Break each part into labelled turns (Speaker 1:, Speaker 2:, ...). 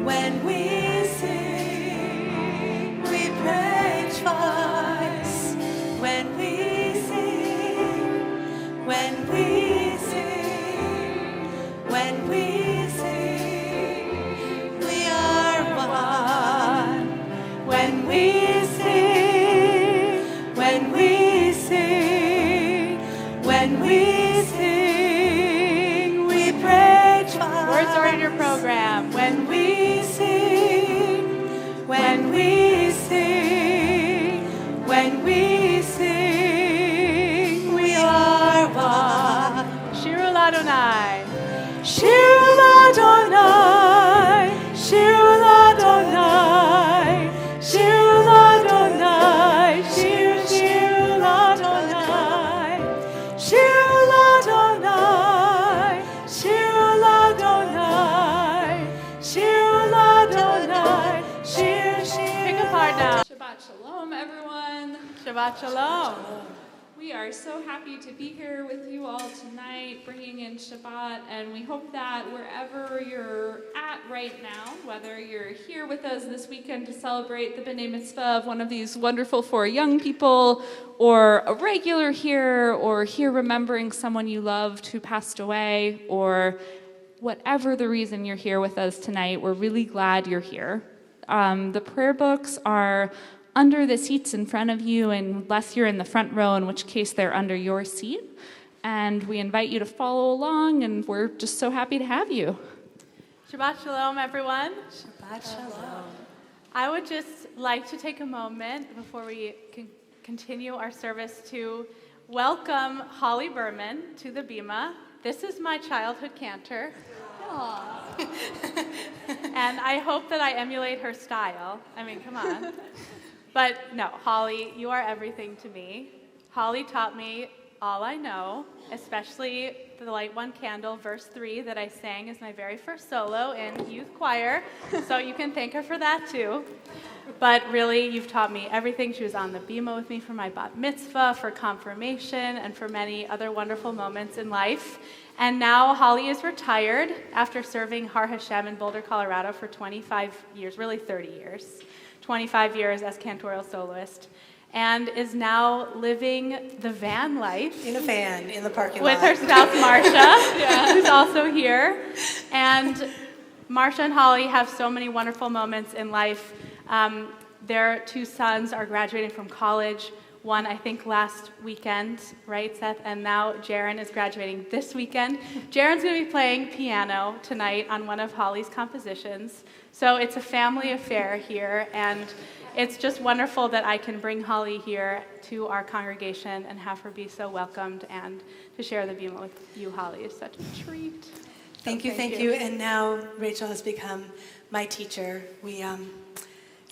Speaker 1: When we sing, we pray twice. When we sing, when we sing, when we sing, we are one. When we sing, when we sing, when we sing, we pray twice.
Speaker 2: Words are in your program.
Speaker 1: When we sing, when we sing, when we sing, we are one.
Speaker 2: Shirul Adonai.
Speaker 1: Shirul Adonai, Shirul Adonai, Shirul Adonai, Shirul Adonai, Shirul Adonai, Shirul Adonai, Shirul Adonai, Shir.
Speaker 2: Pick apart now.
Speaker 3: Shabbat Shalom, everyone.
Speaker 2: Shabbat Shalom.
Speaker 3: We are so happy to be here with you all tonight, bringing in Shabbat, and we hope that wherever you're at right now, whether you're here with us this weekend to celebrate the B'nai Mitzvah of one of these wonderful four young people, or a regular here, or here remembering someone you loved who passed away, or whatever the reason you're here with us tonight, we're really glad you're here. The prayer books are under the seats in front of you, unless you're in the front row, in which case they're under your seat. And we invite you to follow along, and we're just so happy to have you.
Speaker 2: Shabbat Shalom, everyone.
Speaker 1: Shabbat Shalom.
Speaker 2: I would just like to take a moment before we continue our service to welcome Holly Berman to the Bima. This is my childhood cantor. And I hope that I emulate her style. I mean, come on. But no, Holly, you are everything to me. Holly taught me all I know, especially the Light One Candle, verse 3, that I sang as my very first solo in youth choir. So you can thank her for that too. But really, you've taught me everything. She was on the Bima with me for my bat mitzvah, for confirmation, and for many other wonderful moments in life. And now Holly is retired after serving Har Hashem in Boulder, Colorado for 25 years, really 30 years. 25 years as Cantorial Soloist, and is now living the van life.
Speaker 1: In a van, in the parking
Speaker 2: with
Speaker 1: lot.
Speaker 2: With her spouse, Marcia, who's also here. And Marcia and Holly have so many wonderful moments in life. Their two sons are graduating from college. One, I think, last weekend, right, Seth? And now Jaron is graduating this weekend. Jaron's going to be playing piano tonight on one of Holly's compositions. So it's a family affair here, and it's just wonderful that I can bring Holly here to our congregation and have her be so welcomed and to share the Bima with you, Holly. Is such a treat.
Speaker 1: Thank you. And now Rachel has become my teacher. It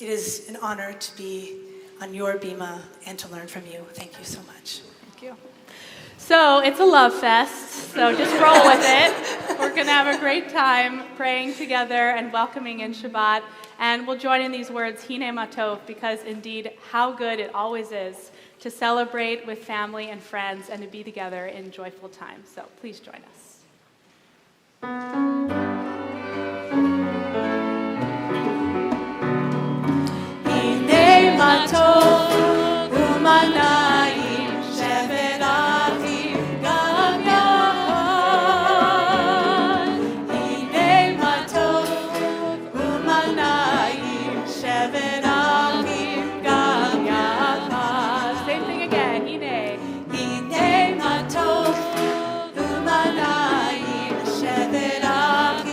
Speaker 1: is an honor to be on your Bima and to learn from you. Thank you so much.
Speaker 2: Thank you. So it's a love fest, so just roll with it. We're going to have a great time praying together and welcoming in Shabbat. And we'll join in these words, Hine Matov, because indeed how good it always is to celebrate with family and friends and to be together in joyful times. So please join us.
Speaker 1: Hine Matov Umanayim Shevet Achim Gam Yahad. Hine Matov Umanayim Shevet Achim Gam Yahad.
Speaker 2: Same thing again.
Speaker 1: Hine Matov Umanayim Shevet Achim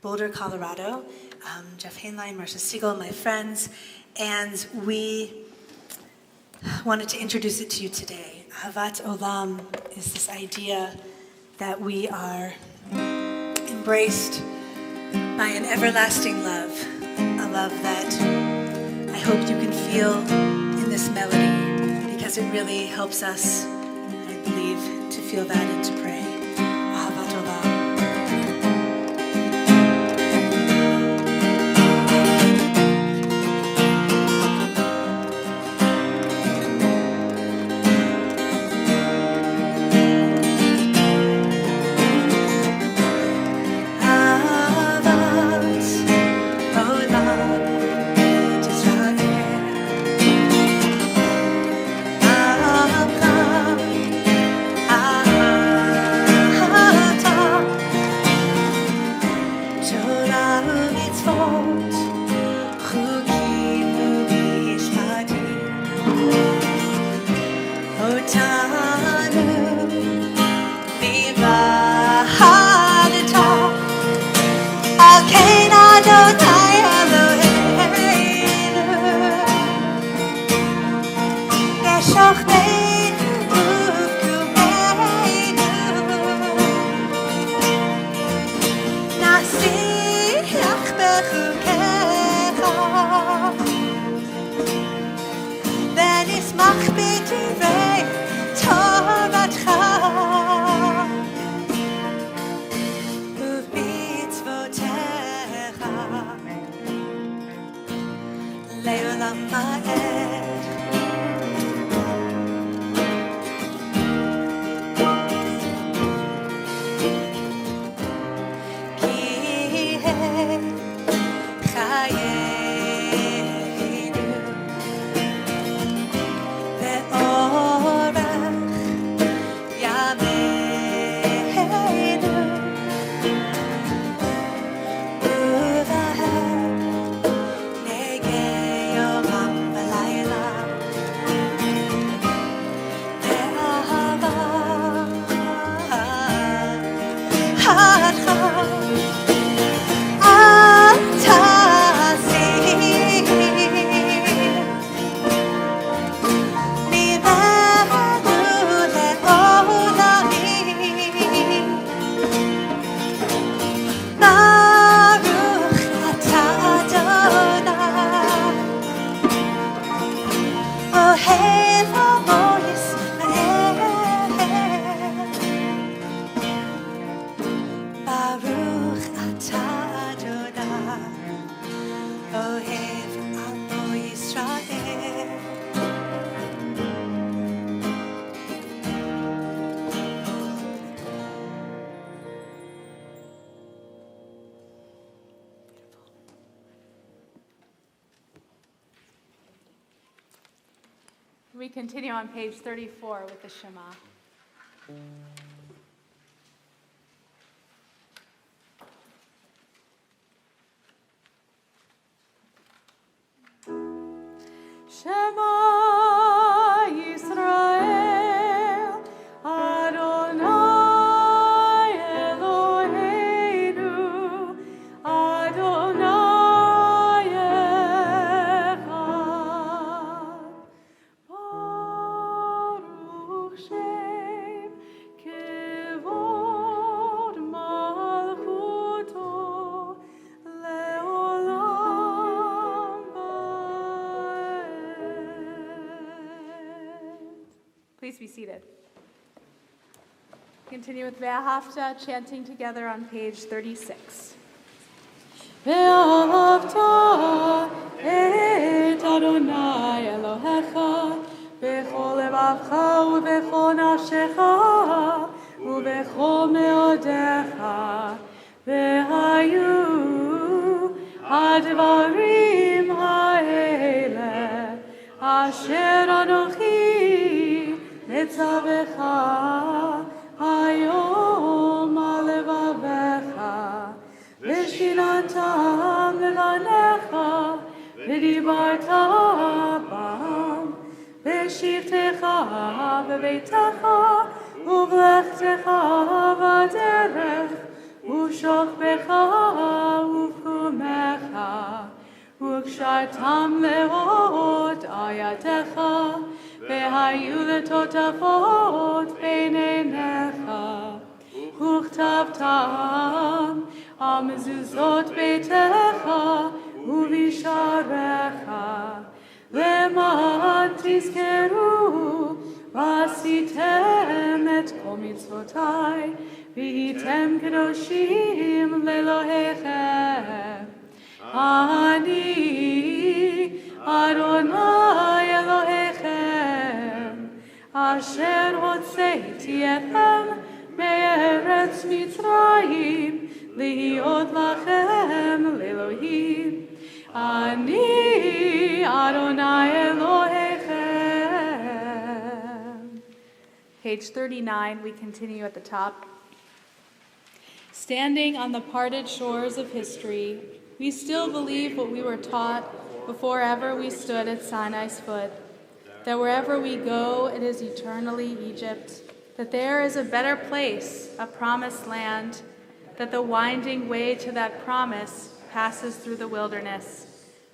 Speaker 1: Boulder, Colorado. Jeff Hainline, Marcia Siegel, my friends, and we wanted to introduce it to you today. Ahavat Olam is this idea that we are embraced by an everlasting love, a love that I hope you can feel in this melody, because it really helps us, I believe, to feel that and to pray. Ahavat Olam.
Speaker 4: Ahavat
Speaker 2: We continue on page 34 with the Shema. Shema Yisrael, Adonai Eloheinu, Adonai Echad. Baruch Shem Kevod Malchuto Leolam Va'ed. Please be seated. Continue with Ve'ahavta, chanting together on page 36. Ve'ahavta et Adonai Elohecha bechol levavcha ubechol nafshecha ubechol meodecha ve'hayu hadvarim ha'ele asher anochi netzavecha hayom alevavecha v'shinantam levanecha v'dibarta bam v'shivtecha v'beitecha uvlechtecha v'derech uv'shokbecha uv'chumecha וקשרתם לאות ayatecha והיו לטוטפות בין עיניך וכתבתם על מזוזות ביתך ובשעריך למען תזכרו ועשיתם את כל מצוותיי והייתם קדושים לאלוהיכם אני אדוני אלוהיכם אשר הוצאתי אתכם מארץ מצרים להיות לכם לאלוהים אני אדוני אלוהיכם. Page 39, we continue at the top. Standing on the parted shores of history, we still believe what we were taught before ever we stood at Sinai's foot, that wherever we go, it is eternally Egypt, that there is a better place, a promised land, that the winding way to that promise passes through the wilderness,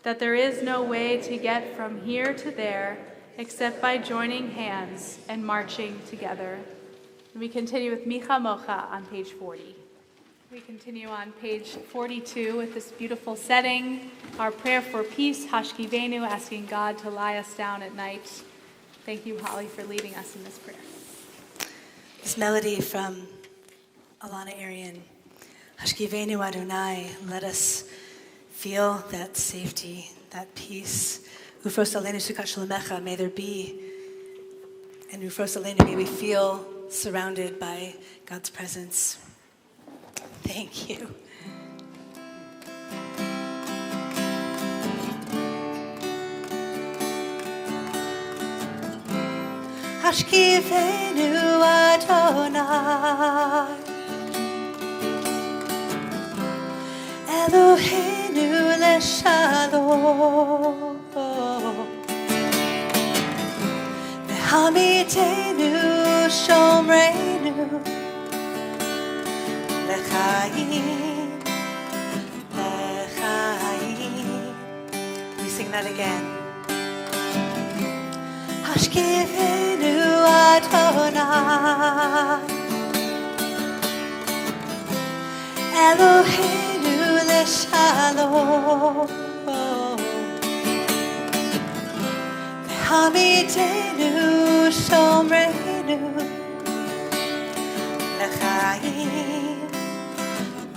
Speaker 2: that there is no way to get from here to there except by joining hands and marching together. And we continue with Micha Mocha on page 40. We continue on page 42 with this beautiful setting, our prayer for peace, Hashkivenu, asking God to lie us down at night. Thank you, Holly, for leading us in this prayer.
Speaker 1: This melody from Alana Arian, Hashkivenu Adonai, let us feel that safety, that peace. Ufros Aleinu Sukat Shalomecha, may there be, and Ufros Aleinu, may we feel surrounded by God's presence. Thank you. Hashkivenu Adonai Eloheinu leshalom Hamidenu shomreinu lechaim, lechaim. We sing that again. Hashkivenu Adonai Eloheinu leshalom Hamidenu shomreinu lechaim,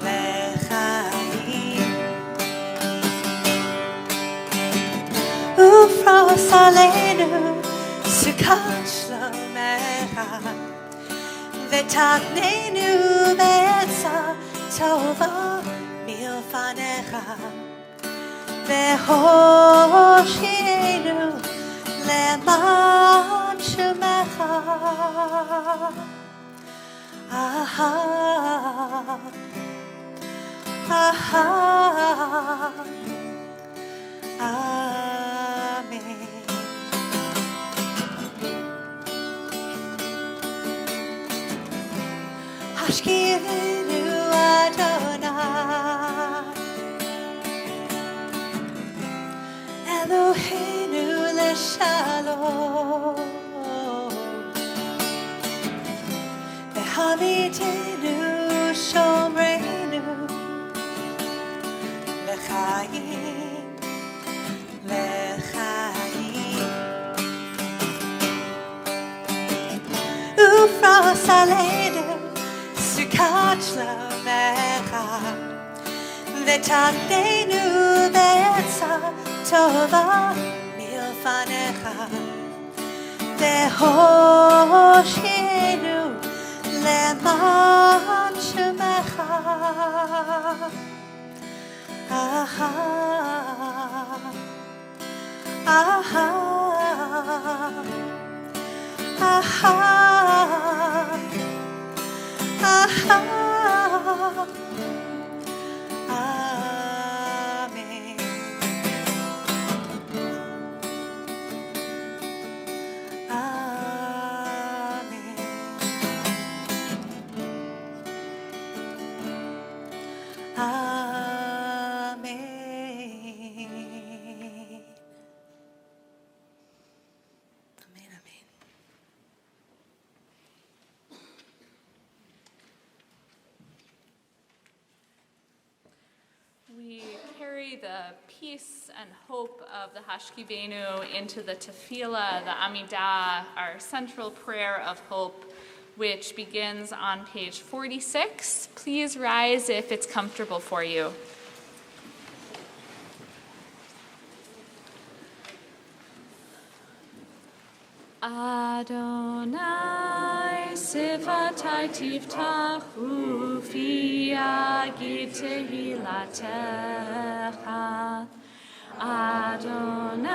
Speaker 1: lechaim. Ufros aleinu sukat shlomecha v'taknenu be'etza tova milfanecha ve'hoshienu למען שמך. Amen. Hashkivenu Adonai, Eloheinu leshalom, Vehamidenu shomreinu lechaim, lechaim. Ufros aleinu sukat shlomecha, v'tagdenu be'etza tova milfanecha, v'hoshienu leman shemecha.
Speaker 3: We carry the peace and hope of the Hashkivenu into the Tefillah, the Amidah, our central prayer of hope, which begins on page 46. Please rise if it's comfortable for you. Adonai sifatai tiftach ufi agid tehilatecha. Adonai,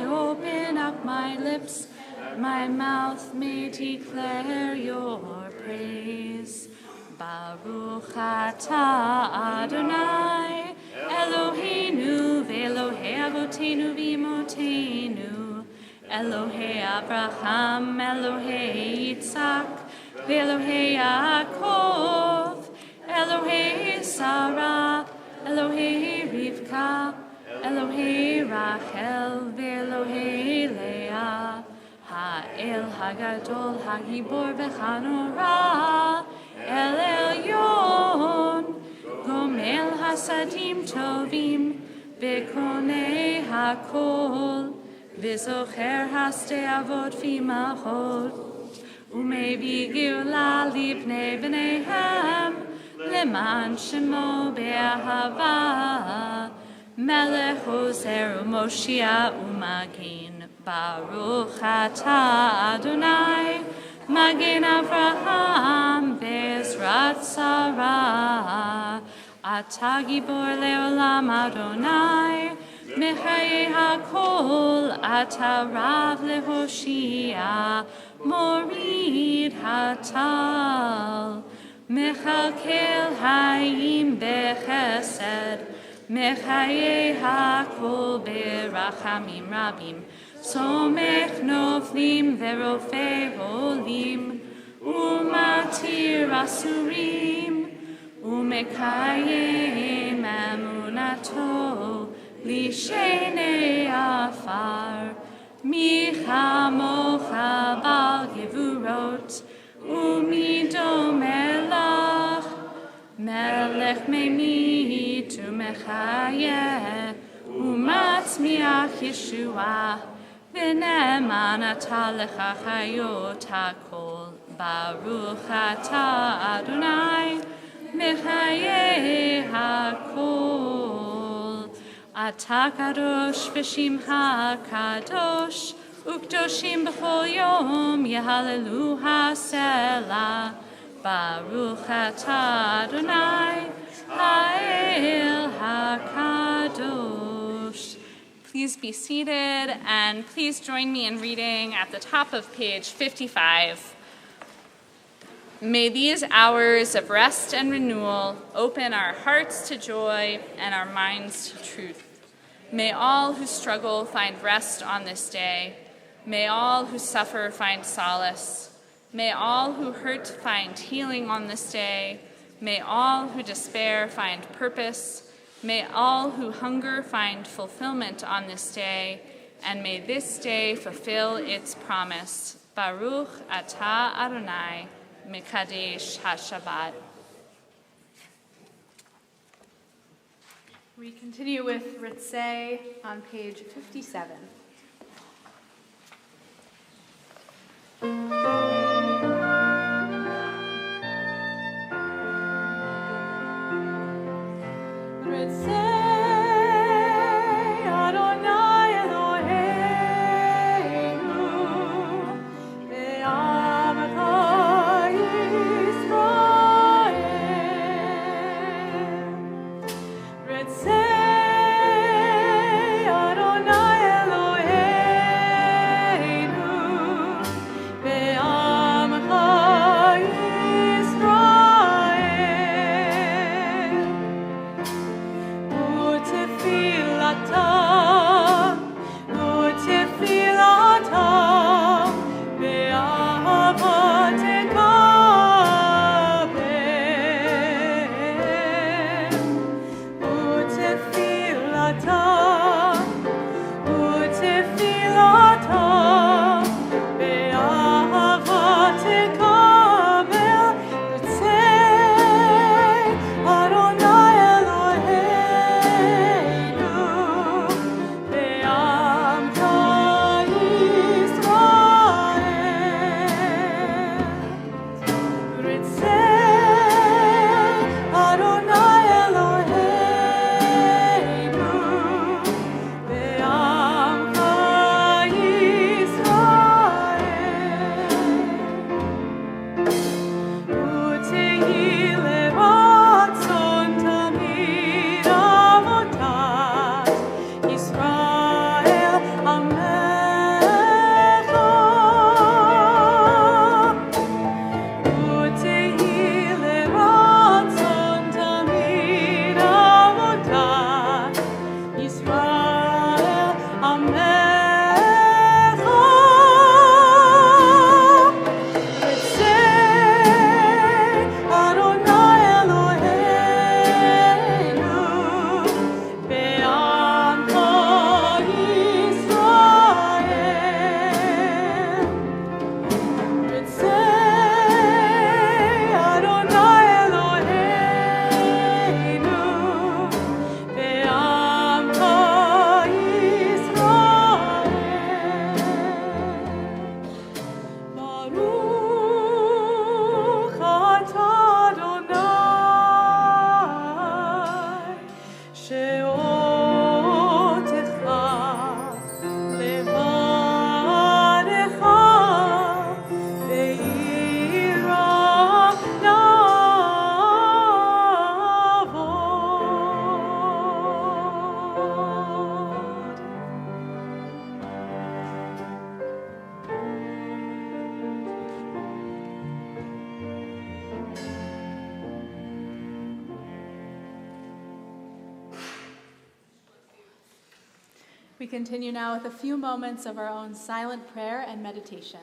Speaker 3: open up my lips, my mouth may declare your praise. Baruch atah Adonai, Eloheinu ve'Elohei avotenu v'imotenu. Elohei Abraham, Elohei Yitzhak, Elohei Yaakov, Elohei Sarah, Elohei Rivka, Elohei Rachel, Elohei Leah, Ha'el Hagadol, Hagibor v'Chanora, El Elyon, Gomel Hasadim Tovim, Bekonei Hakol, V'zocher haste avot v'imachot, umevi geula libnei b'neihem, leman shemo be'ahava, melech ozer u'moshia u'magin, baruch atah Adonai, magin Avraham be'ezrat Sarah, atah gibor le'olam Adonai, Mechaye hakol atarav lehoshia morid hatal mechalkel hayim bechesed mechaye hakol berachamim rabim somech noflim verofe holim umatir asurim umekayem amunato Lishene afar, micha mocha bal gevurot, umido melach, melech meimit umechaye, umatzmiach Yeshua, v'neman atah lecha chayot hakol, baruch atah Adonai, mechaye hakol. Atah kadosh v'shimcha kadosh, ukdoshim b'chol yom, yehalelu ha'selah. Baruch atah Adonai, ha'el ha'kadosh. Please be seated, and please join me in reading at the top of page 55. May these hours of rest and renewal open our hearts to joy and our minds to truth. May all who struggle find rest on this day. May all who suffer find solace. May all who hurt find healing on this day. May all who despair find purpose. May all who hunger find fulfillment on this day. And may this day fulfill its promise. Baruch atah Adonai, Mekadesh HaShabbat.
Speaker 2: We continue with Ritzeh on page 57. We continue now with a few moments of our own silent prayer and meditation.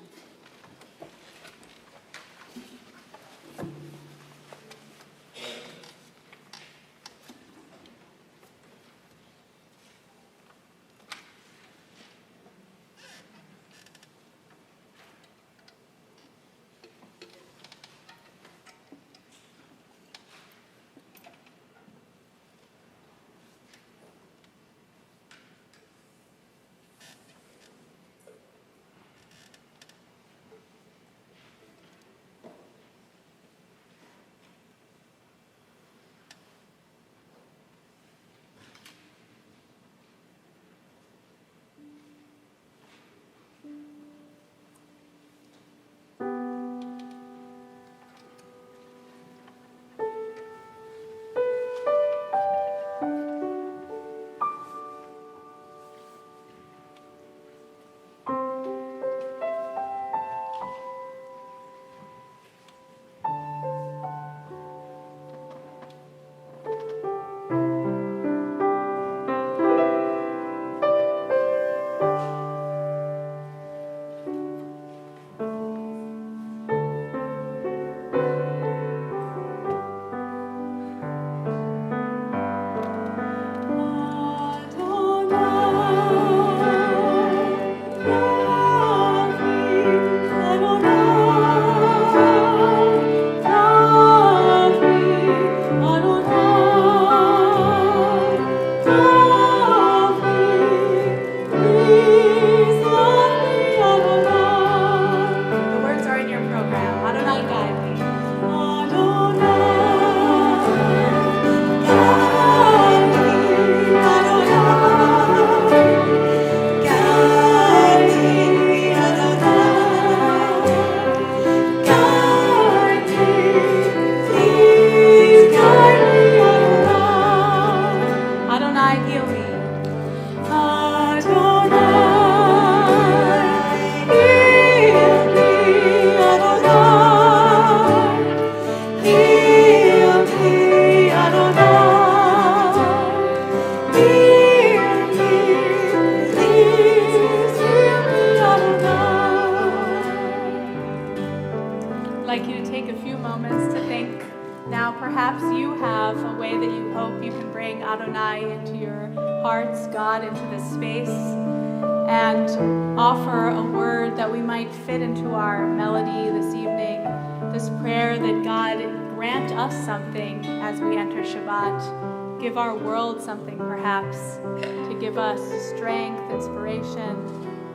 Speaker 2: like you to take a few moments to think. Now perhaps you have a way that you hope you can bring Adonai into your hearts, God into this space, and offer a word that we might fit into our melody this evening, this prayer that God grant us something as we enter Shabbat, give our world something perhaps, to give us strength, inspiration,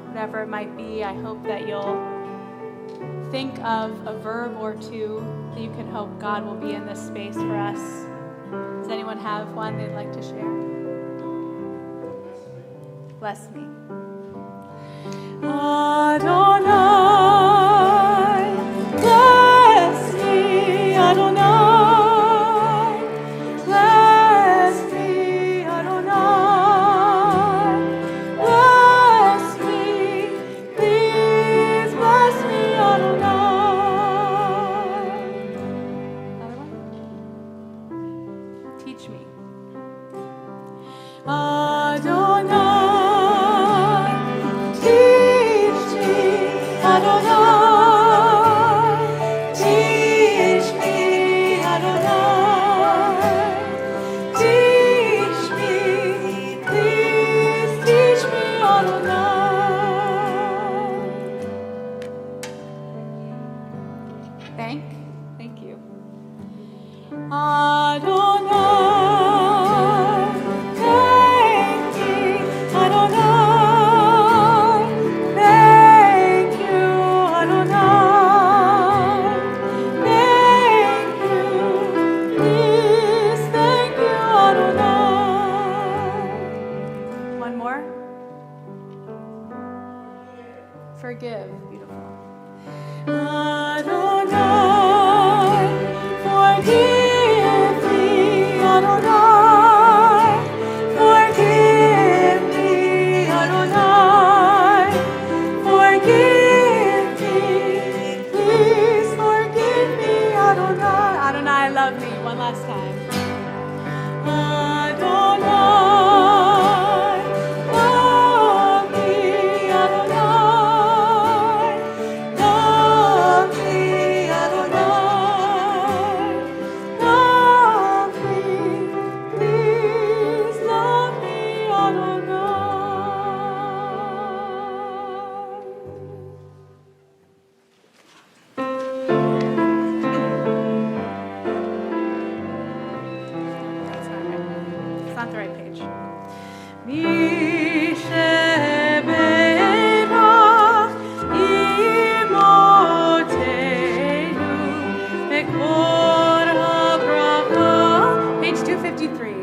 Speaker 2: whatever it might be. I hope that you'll think of a verb or two that you can hope God will be in this space for us. Does anyone have one they'd like to share? Bless me. Adonai, bless me, Adonai, bless me, Adonai, bless me, please bless me, Adonai. Another one? Teach me. Adonai, teach me, Adonai, teach me, Adonai, teach me, please teach me, Adonai. Thank you. Adonai, thank you, Adonai, thank you, Adonai, thank you, please thank you, Adonai. One more. Forgive, beautiful. Adonai, forgive me, Adonai, forgive me, Adonai, forgive me, please forgive me, Adonai. Adonai, love me, one last time. Adonai, love me, Adonai, love me, Adonai, love me, please love me, Adonai. It's not the right page. Page 253.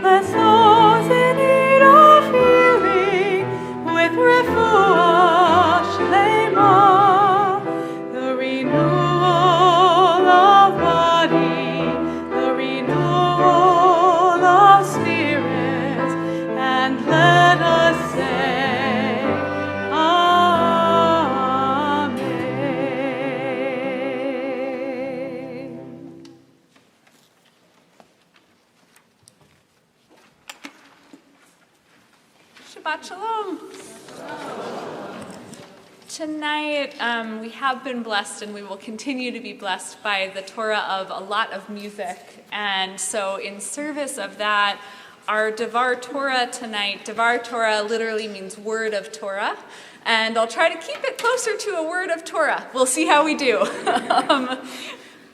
Speaker 2: Bless those in need of healing with refuah shlema, the renewal of body, the renewal of spirits, and let us say, Amen.
Speaker 3: Shabbat Shalom. Tonight, we have been blessed and we will continue to be blessed by the Torah of a lot of music. And so in service of that, our Devar Torah tonight, Devar Torah literally means word of Torah. And I'll try to keep it closer to a word of Torah. We'll see how we do.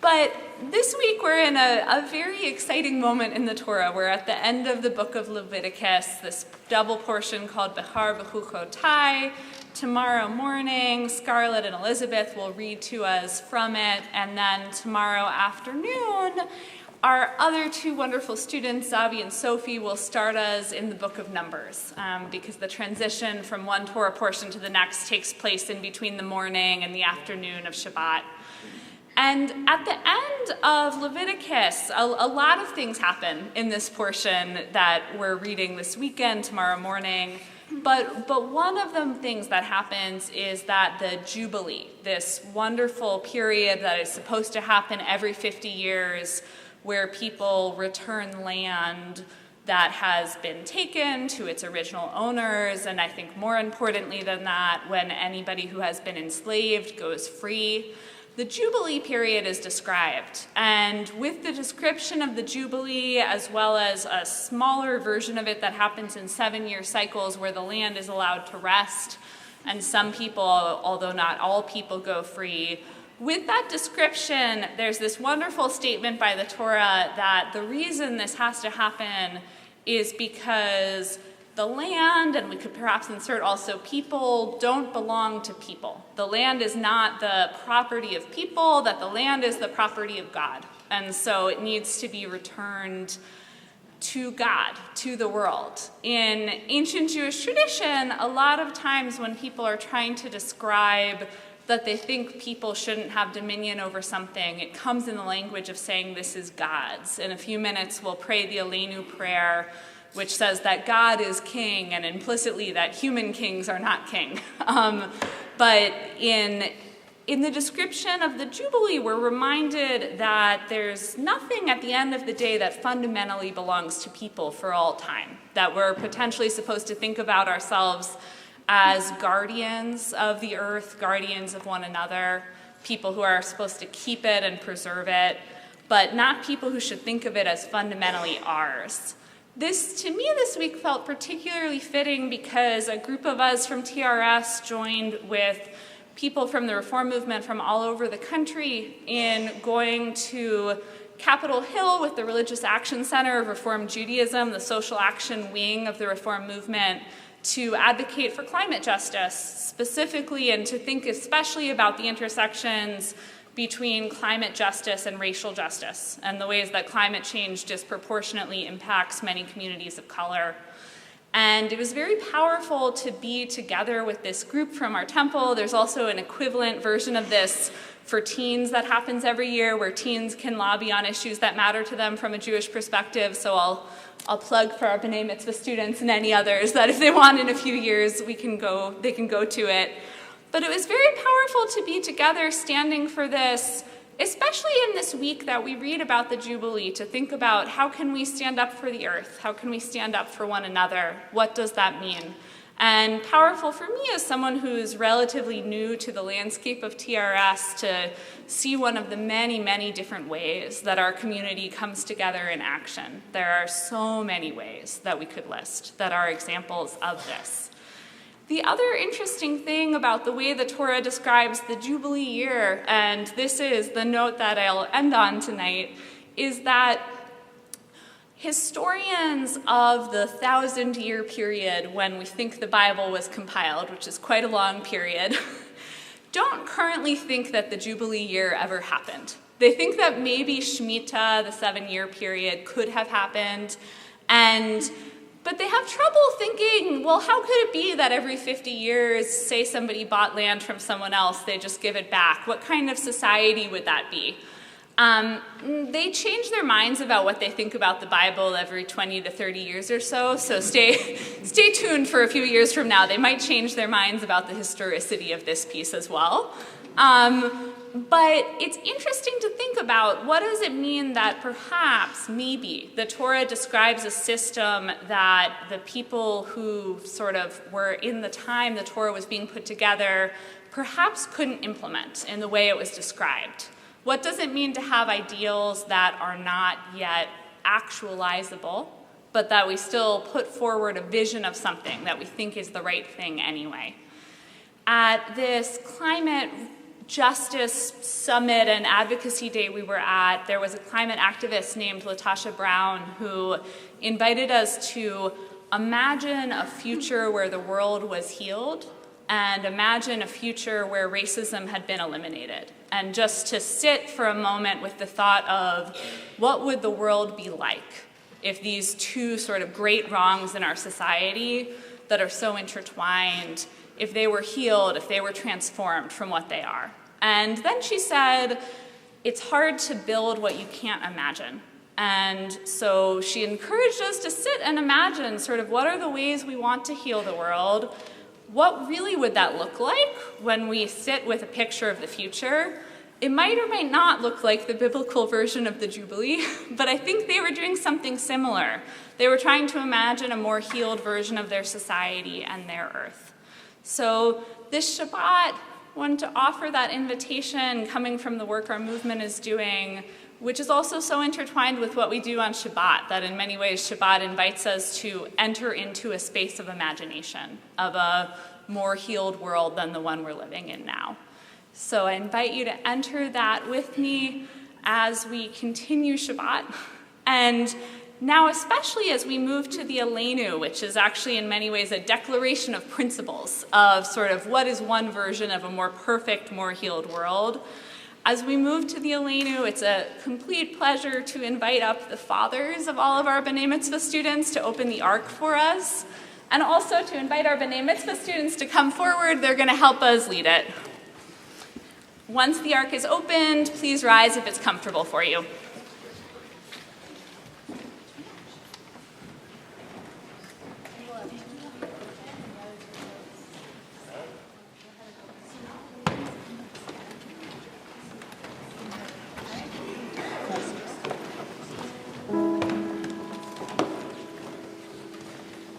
Speaker 3: But this week we're in a very exciting moment in the Torah. We're at the end of the book of Leviticus, this double portion called Behar V'Chukotai. Tomorrow morning, Scarlett and Elizabeth will read to us from it, and then tomorrow afternoon, our other two wonderful students, Zavi and Sophie, will start us in the book of Numbers, because the transition from one Torah portion to the next takes place in between the morning and the afternoon of Shabbat. And at the end of Leviticus, a lot of things happen in this portion that we're reading this weekend, tomorrow morning. But one of the things that happens is that the Jubilee, this wonderful period that is supposed to happen every 50 years, where people return land that has been taken to its original owners, and I think more importantly than that, when anybody who has been enslaved goes free. The Jubilee period is described, and with the description of the Jubilee, as well as a smaller version of it that happens in 7-year cycles where the land is allowed to rest, and some people, although not all people, go free. With that description, there's this wonderful statement by the Torah that the reason this has to happen is because the land, and we could perhaps insert also people, don't belong to people. The land is not the property of people, that the land is the property of God. And so it needs to be returned to God, to the world. In ancient Jewish tradition, a lot of times when people are trying to describe that they think people shouldn't have dominion over something, it comes in the language of saying this is God's. In a few minutes, we'll pray the Aleinu prayer, which says that God is king, and implicitly that human kings are not king. But in the description of the Jubilee, we're reminded that there's nothing at the end of the day that fundamentally belongs to people for all time, that we're potentially supposed to think about ourselves as guardians of the earth, guardians of one another, people who are supposed to keep it and preserve it, but not people who should think of it as fundamentally ours. This, to me, this week felt particularly fitting because a group of us from TRS joined with people from the Reform movement from all over the country in going to Capitol Hill with the Religious Action Center of Reform Judaism, the social action wing of the Reform movement, to advocate for climate justice specifically, and to think especially about the intersections between climate justice and racial justice and the ways that climate change disproportionately impacts many communities of color. And it was very powerful to be together with this group from our temple. There's also an equivalent version of this for teens that happens every year, where teens can lobby on issues that matter to them from a Jewish perspective. So I'll plug for our B'nai Mitzvah students and any others that if they want in a few years, they can go to it. But it was very powerful to be together standing for this, especially in this week that we read about the Jubilee, to think about how can we stand up for the earth? How can we stand up for one another? What does that mean? And powerful for me as someone who's relatively new to the landscape of TRS to see one of the many, many different ways that our community comes together in action. There are so many ways that we could list that are examples of this. The other interesting thing about the way the Torah describes the Jubilee year, and this is the note that I'll end on tonight, is that historians of the 1,000-year period when we think the Bible was compiled, which is quite a long period, don't currently think that the Jubilee year ever happened. They think that maybe Shemitah, the 7-year period, could have happened, but they have trouble thinking, well, how could it be that every 50 years, say somebody bought land from someone else, they just give it back? What kind of society would that be? They change their minds about what they think about the Bible every 20 to 30 years or so stay tuned for a few years from now. They might change their minds about the historicity of this piece as well. But it's interesting to think about, what does it mean that perhaps, maybe, the Torah describes a system that the people who sort of were in the time the Torah was being put together perhaps couldn't implement in the way it was described? What does it mean to have ideals that are not yet actualizable, but that we still put forward a vision of something that we think is the right thing anyway? At this climate justice summit and advocacy day we were at, there was a climate activist named Latasha Brown who invited us to imagine a future where the world was healed and imagine a future where racism had been eliminated. And just to sit for a moment with the thought of what would the world be like if these two sort of great wrongs in our society that are so intertwined, if they were healed, if they were transformed from what they are. And then she said, it's hard to build what you can't imagine. And so she encouraged us to sit and imagine sort of what are the ways we want to heal the world. What really would that look like when we sit with a picture of the future? It might or might not look like the biblical version of the Jubilee, but I think they were doing something similar. They were trying to imagine a more healed version of their society and their earth. So this Shabbat, wanted to offer that invitation coming from the work our movement is doing, which is also so intertwined with what we do on Shabbat, that in many ways Shabbat invites us to enter into a space of imagination, of a more healed world than the one we're living in now. So I invite you to enter that with me as we continue Shabbat. And now, especially as we move to the Aleinu, which is actually in many ways a declaration of principles of sort of what is one version of a more perfect, more healed world. As we move to the Aleinu, it's a complete pleasure to invite up the fathers of all of our B'nai Mitzvah students to open the Ark for us, and also to invite our B'nai Mitzvah students to come forward. They're going to help us lead it. Once the Ark is opened, please rise if it's comfortable for you.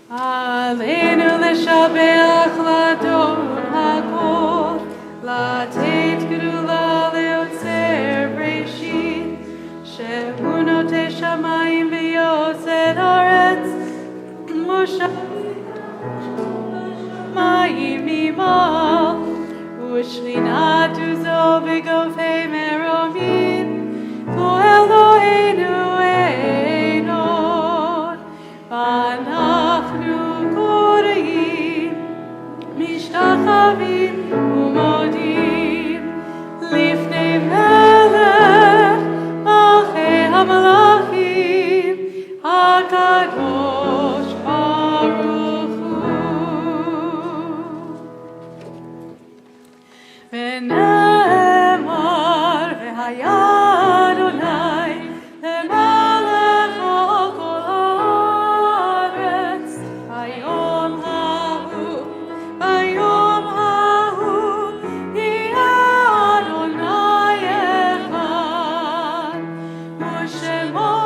Speaker 2: Aleinu l'shabeach l'adon hakol, לתת גדולה ליוצר בראשית, שהוא נוטה שמיים ויוצר ארץ, ושמיים ממעל, ושכינת עוזו בגופי מרומים, הוא אלוהינו אין עוד, ואנחנו קוראים, משתחווים ומודים לפני מלך מלכי המלכים הקדוש ברוך הוא. ונאמר והיה אדוני למלך על כל הארץ היום ההוא ביום ההוא יהיה אדוני אחד ושמו אחד.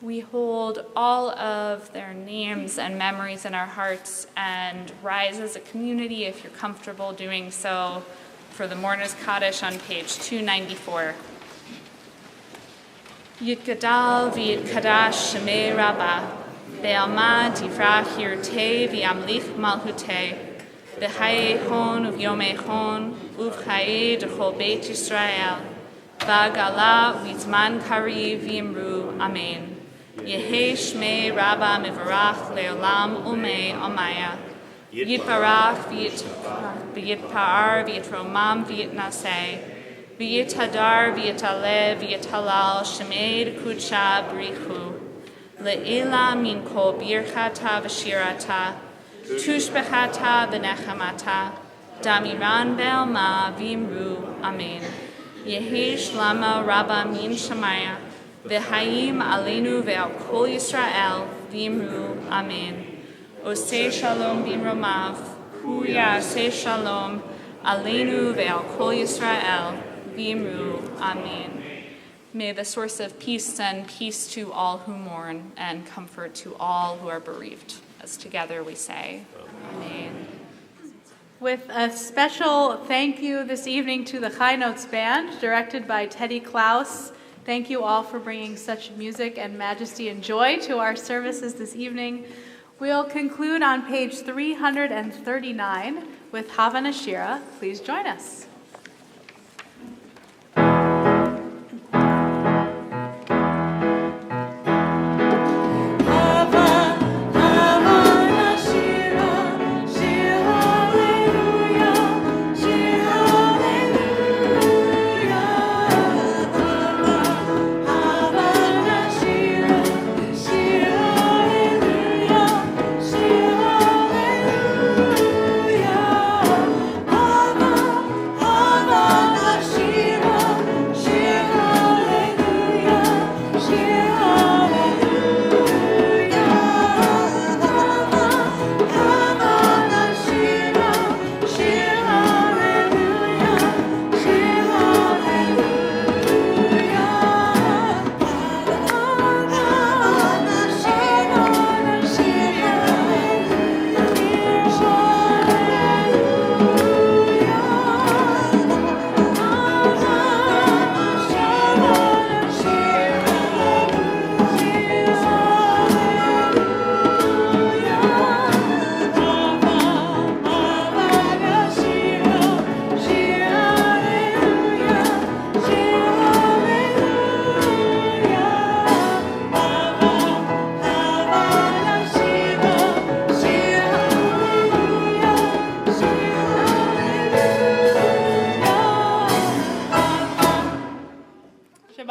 Speaker 3: We hold all of their names and memories in our hearts and rise as a community, if you're comfortable doing so, for the Mourner's Kaddish on page 294. Yitgadal v'yitkadash shemei rabbah, ve'alma tifrach yirtei v'yamlich malchutei, v'chayei hon uv'yomei hon, uv'chayei d'chol beit Yisrael, v'agala v'zman kariv v'yimru, amen. Yehei shmei rabba mivarach leolam umei amaya. Yitbarach v'yitpa'ar v'yitromam v'yitnaseh. V'yitadar v'yitaleh v'yitalal shmei d'kudsha b'richu. Le'ila min kol birchata v'shirata. Tushbechata v'nechamata. Damiran ve'alma v'imru, amen. Yehei shlama rabba min shamaya. V'hayim aleinu ve'al kol Yisrael v'imru, amen. Oseh shalom b'imromav, hu ya'aseh shalom aleinu ve'al kol Yisrael v'imru, amen. May the source of peace send peace to all who mourn and comfort to all who are bereaved. As together we say, amen.
Speaker 2: With a special thank you this evening to the High Notes Band, directed by Teddy Klaus. Thank you all for bringing such music and majesty and joy to our services this evening. We'll conclude on page 339 with Hava Nashira. Please join us.
Speaker 4: Hallelujah.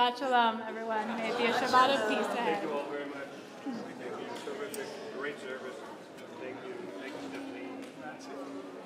Speaker 2: Shabbat Shalom, everyone. May it be a Shabbat of peace ahead.
Speaker 4: Thank you all very much. Thank you. Terrific. Great service. Thank you. Thank you, Stephanie.